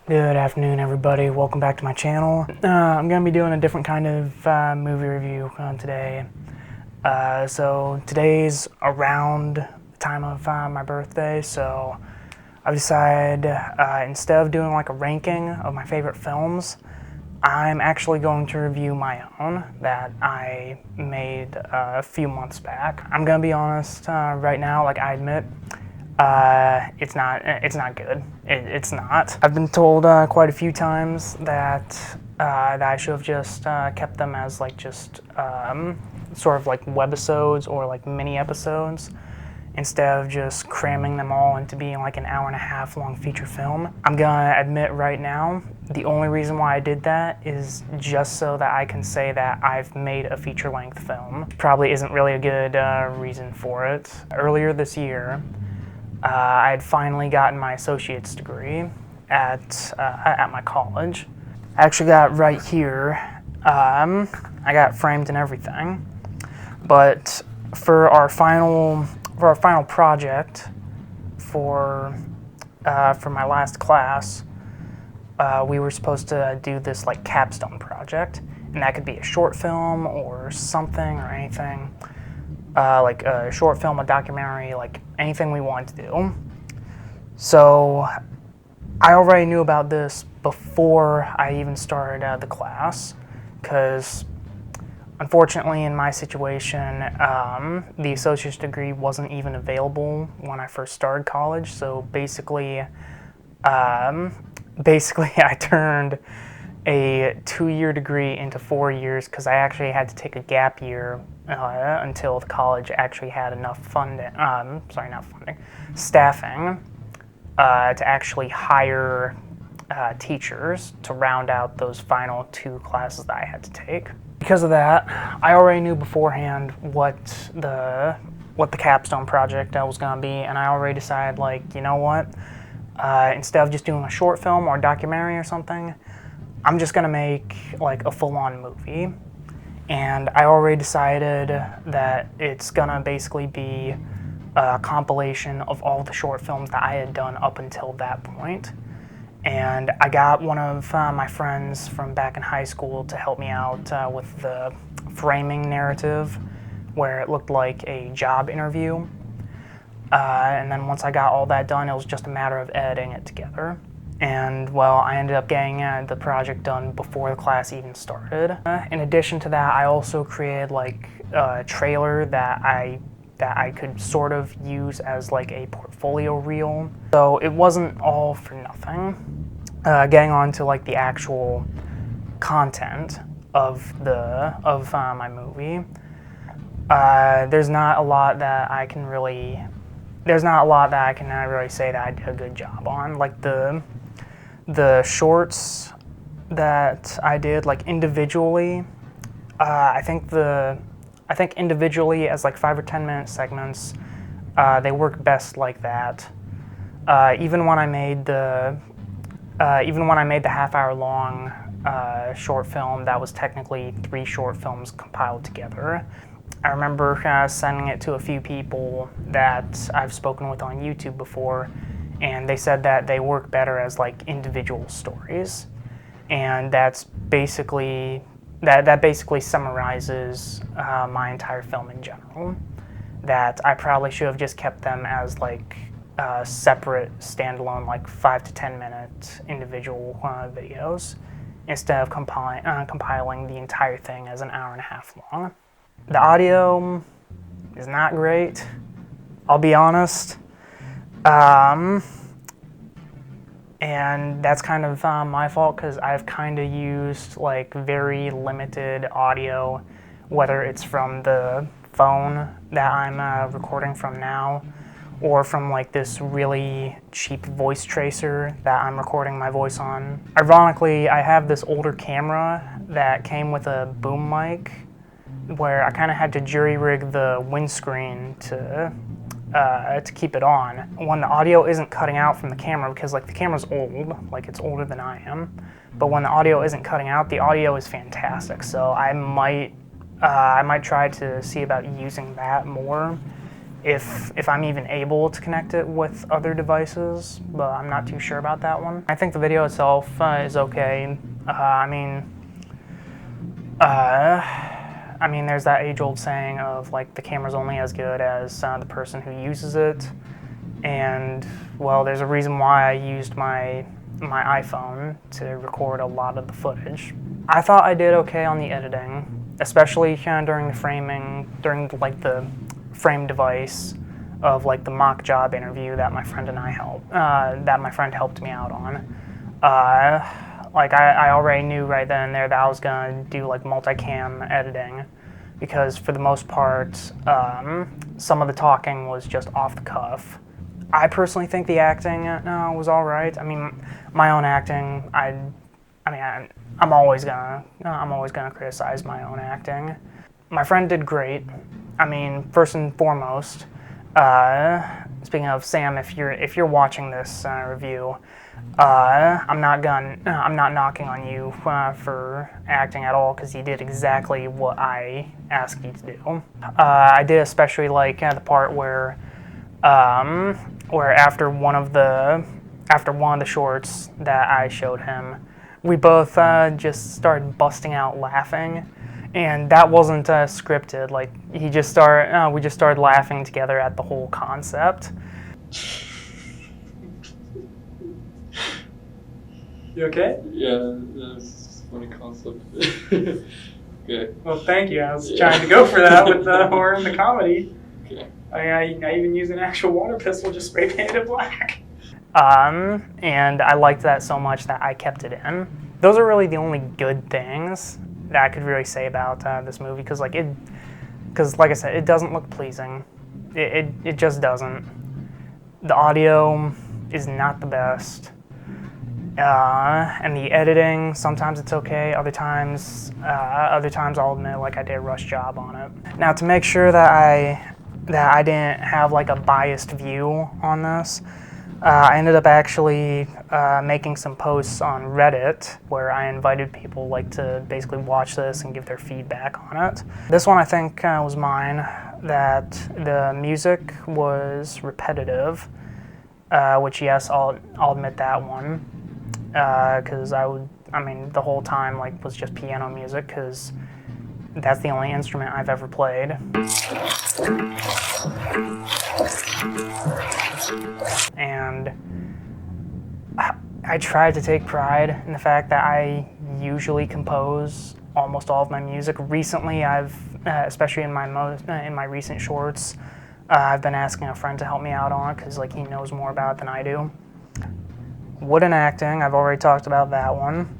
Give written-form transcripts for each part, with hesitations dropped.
Good afternoon, everybody. Welcome back to my channel. I'm going to be doing a different kind of movie review today. So today's around the time of my birthday, so I've decided instead of doing like a ranking of my favorite films, I'm actually going to review my own that I made a few months back. I'm going to be honest right now, like I admit, it's not good. It's not. I've been told quite a few times that I should have just kept them as like just sort of like webisodes or like mini episodes instead of just cramming them all into being like an hour-and-a-half long feature film. I'm gonna admit right now, the only reason why I did that is just so that I can say that I've made a feature-length film. Probably isn't really a good reason for it. Earlier this year, I had finally gotten my associate's degree at my college. I actually got it right here. I got framed and everything. But for our final project for my last class, we were supposed to do this like capstone project, and that could be a short film or something or anything. Like a short film, a documentary, like anything we wanted to do. So I already knew about this before I even started the class, because unfortunately in my situation, the associate's degree wasn't even available when I first started college. So basically I turned a 2-year degree into 4 years because I actually had to take a gap year until the college actually had enough staffing to actually hire teachers to round out those final 2 classes that I had to take. Because of that, I already knew beforehand what the capstone project was going to be, and I already decided, like, you know what, instead of just doing a short film or a documentary or something, I'm just going to make like a full-on movie. And I already decided that it's going to basically be a compilation of all the short films that I had done up until that point. And I got one of my friends from back in high school to help me out with the framing narrative, where it looked like a job interview. And then once I got all that done, it was just a matter of editing it together. And well, I ended up getting the project done before the class even started. In addition to that, I also created like a trailer that I could sort of use as like a portfolio reel. So it wasn't all for nothing. Getting on to like the actual content of my movie, there's not a lot that I can really say that I did a good job on. Like the shorts that I did, like individually, I think individually as like 5 or 10 minute segments, they work best like that. Even when I made the half-hour long short film, that was technically 3 short films compiled together. I remember sending it to a few people that I've spoken with on YouTube before, and they said that they work better as like individual stories. And that basically summarizes my entire film in general. That I probably should have just kept them as like separate, standalone, like 5 to 10 minute individual videos instead of compiling the entire thing as an hour-and-a-half long. The audio is not great, I'll be honest. And that's kind of my fault, because I've kind of used like very limited audio, whether it's from the phone that I'm recording from now, or from like this really cheap voice tracer that I'm recording my voice on. Ironically, I have this older camera that came with a boom mic, where I kind of had to jury-rig the windscreen to keep it on. When the audio isn't cutting out from the camera, because like the camera's old, like it's older than I am, but when the audio isn't cutting out, the audio is fantastic. So I might try to see about using that more, if I'm even able to connect it with other devices, but I'm not too sure about that one. I think the video itself is okay. I mean, there's that age-old saying of like the camera's only as good as the person who uses it, and well, there's a reason why I used my iPhone to record a lot of the footage. I thought I did okay on the editing, especially during the framing, during like the frame device of like the mock job interview that my friend helped me out on. Like I already knew right then and there that I was gonna do like multicam editing, because for the most part, some of the talking was just off the cuff. I personally think the acting was all right. I mean, my own acting, I'm always gonna criticize my own acting. My friend did great. I mean, first and foremost, speaking of Sam, if you're watching this review, I'm not knocking on you for acting at all, because you did exactly what I asked you to do. I did especially like the part where after one of the shorts that I showed him, we both just started busting out laughing, and that wasn't scripted. Like we just started laughing together at the whole concept. You okay? Yeah, that's a funny concept. Okay. Well, thank you. I was trying to go for that with the horror and the comedy. Okay. I even used an actual water pistol, just spray painted it black. And I liked that so much that I kept it in. Those are really the only good things that I could really say about this movie, because like I said, it doesn't look pleasing. It just doesn't. The audio is not the best. And the editing, sometimes it's okay. Other times I'll admit like I did a rush job on it. Now, to make sure that I didn't have like a biased view on this, I ended up actually making some posts on Reddit where I invited people like to basically watch this and give their feedback on it. This one I think was mine, that the music was repetitive, which yes, I'll admit that one, because the whole time like was just piano music, because that's the only instrument I've ever played. And I tried to take pride in the fact that I usually compose almost all of my music. Recently, I've, especially in my recent shorts, I've been asking a friend to help me out on it, because like he knows more about it than I do. Wooden acting, I've already talked about that one.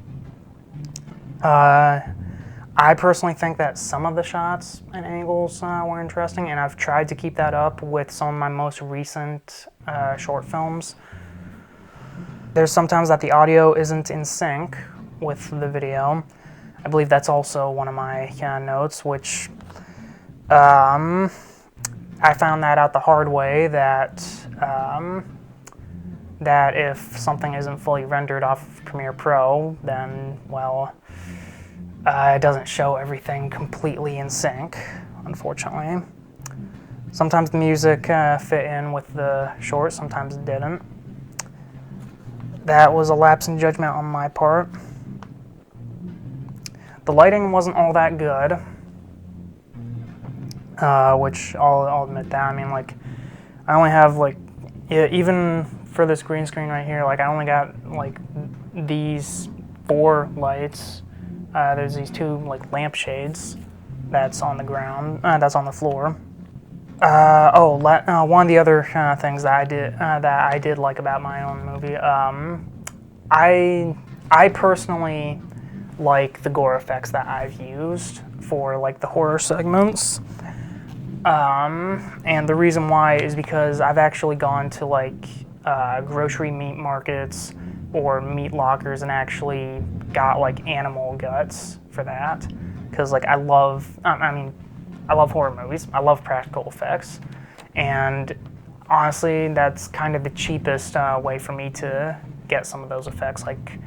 I personally think that some of the shots and angles were interesting, and I've tried to keep that up with some of my most recent short films. There's sometimes that the audio isn't in sync with the video. I believe that's also one of my notes, which I found that out the hard way, that if something isn't fully rendered off of Premiere Pro, then, well, it doesn't show everything completely in sync, unfortunately. Sometimes the music fit in with the short, sometimes it didn't. That was a lapse in judgment on my part. The lighting wasn't all that good, which I'll admit that. I mean, like, I only have, like, even for this green screen right here, like, I only got, like, these 4 lights. There's these 2 like lampshades that's on the ground, that's on the floor. One of the other things that I did like about my own movie, I personally like the gore effects that I've used for like the horror segments. And the reason why is because I've actually gone to like grocery meat markets or meat lockers and actually got like animal guts for that, because like I love horror movies. I love practical effects, and honestly, that's kind of the cheapest way for me to get some of those effects. Like,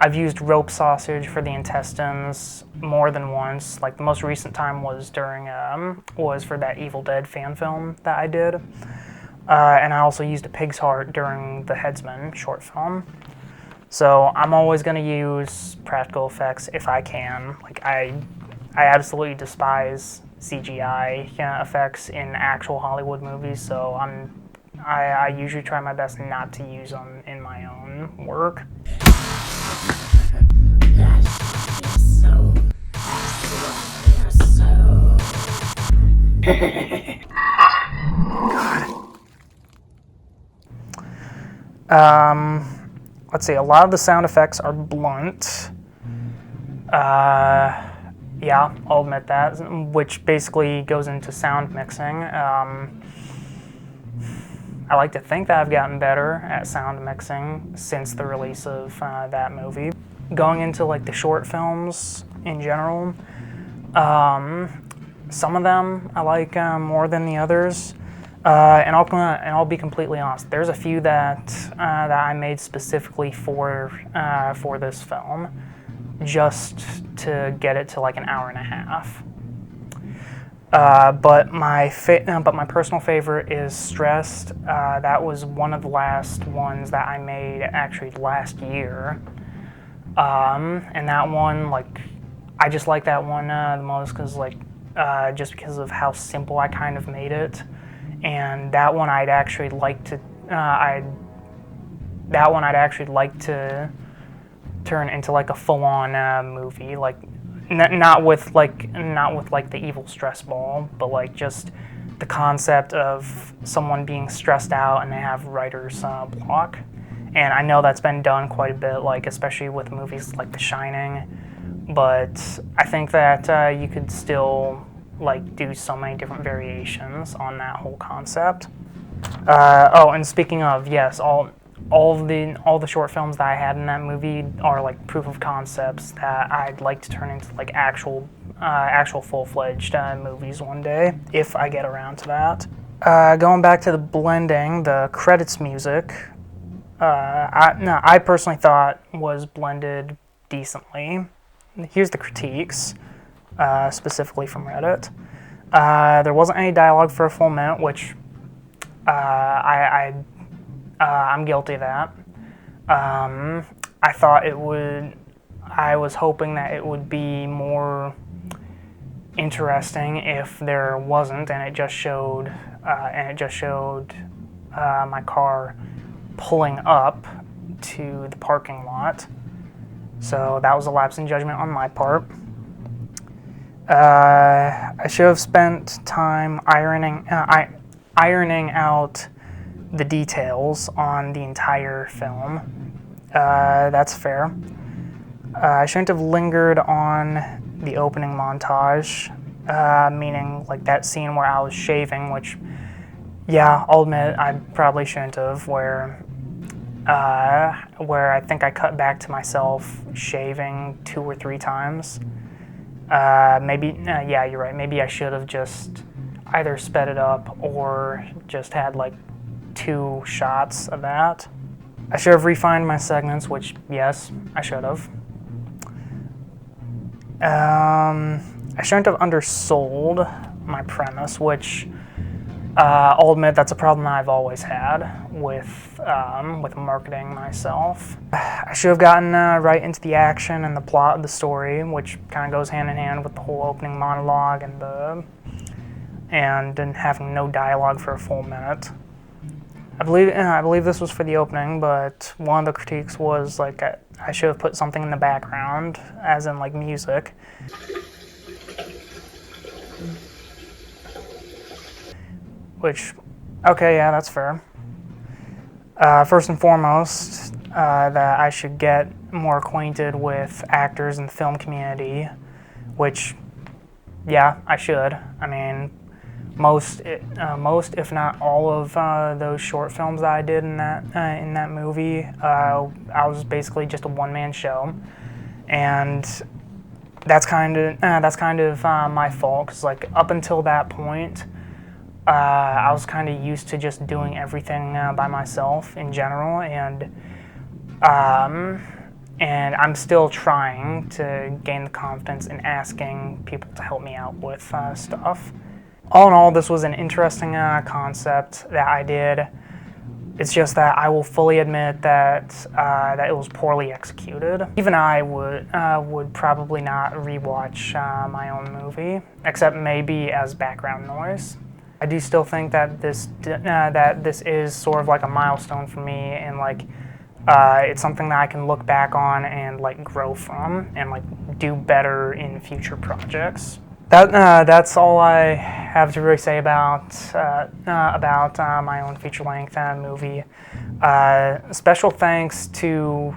I've used rope sausage for the intestines more than once. Like the most recent time was was for that Evil Dead fan film that I did, and I also used a pig's heart during the Headsman short film. So I'm always going to use practical effects if I can. Like I absolutely despise CGI effects in actual Hollywood movies. So I usually try my best not to use them in my own work. Let's see, a lot of the sound effects are blunt. Yeah, I'll admit that, which basically goes into sound mixing. I like to think that I've gotten better at sound mixing since the release of that movie. Going into like the short films in general, some of them I like more than the others. And I'll be completely honest. There's a few that I made specifically for this film, just to get it to like an hour and a half. But my personal favorite is Stressed. That was one of the last ones that I made actually last year. And that one, like, I just like that one the most because just because of how simple I kind of made it. And that one I'd actually like to turn into like a full-on movie, like not with the evil stress ball, but like just the concept of someone being stressed out and they have writer's block. And I know that's been done quite a bit, like especially with movies like The Shining, but I think that you could still like do so many different variations on that whole concept. Oh, and speaking of, yes, all the short films that I had in that movie are like proof of concepts that I'd like to turn into like actual full-fledged movies one day if I get around to that. Going back to the blending, the credits music, I personally thought was blended decently. Here's the critiques. Specifically from Reddit. There wasn't any dialogue for a full minute, which I'm guilty of that. I was hoping that it would be more interesting if there wasn't, and it just showed my car pulling up to the parking lot. So that was a lapse in judgment on my part. I should have spent time ironing out the details on the entire film. That's fair. I shouldn't have lingered on the opening montage, meaning like that scene where I was shaving, which, yeah, I'll admit I probably shouldn't have, where I think I cut back to myself shaving 2 or 3 times. Yeah, you're right. Maybe I should have just either sped it up or just had like 2 shots of that. I should have refined my segments, which, yes, I should have. I shouldn't have undersold my premise, which I'll admit that's a problem I've always had with marketing myself. I should have gotten right into the action and the plot of the story, which kind of goes hand in hand with the whole opening monologue and having no dialogue for a full minute. I believe this was for the opening, but one of the critiques was like I should have put something in the background, as in like music. Which, okay, yeah, that's fair. First and foremost, that I should get more acquainted with actors in the film community, which, yeah, I should. I mean, most, if not all of those short films that I did in that movie, I was basically just a one-man show, and that's kind of my fault, because like up until that point, I was kind of used to just doing everything by myself in general, and I'm still trying to gain the confidence in asking people to help me out with stuff. All in all, this was an interesting concept that I did. It's just that I will fully admit that that it was poorly executed. Even I would probably not rewatch my own movie, except maybe as background noise. I do still think that this is sort of like a milestone for me, and like it's something that I can look back on and like grow from, and like do better in future projects. That's all I have to really say about my own feature-length movie. Special thanks to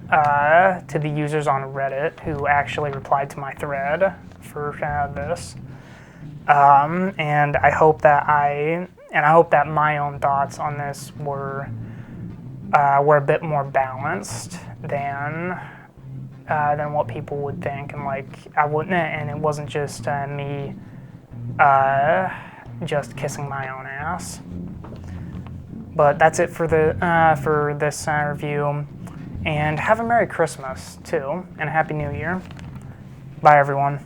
the users on Reddit who actually replied to my thread for this, and I hope that my own thoughts on this were a bit more balanced than what people would think, and like I wouldn't, and it wasn't just me just kissing my own ass. But that's it for this review, and have a Merry Christmas too, and a Happy New Year. Bye everyone.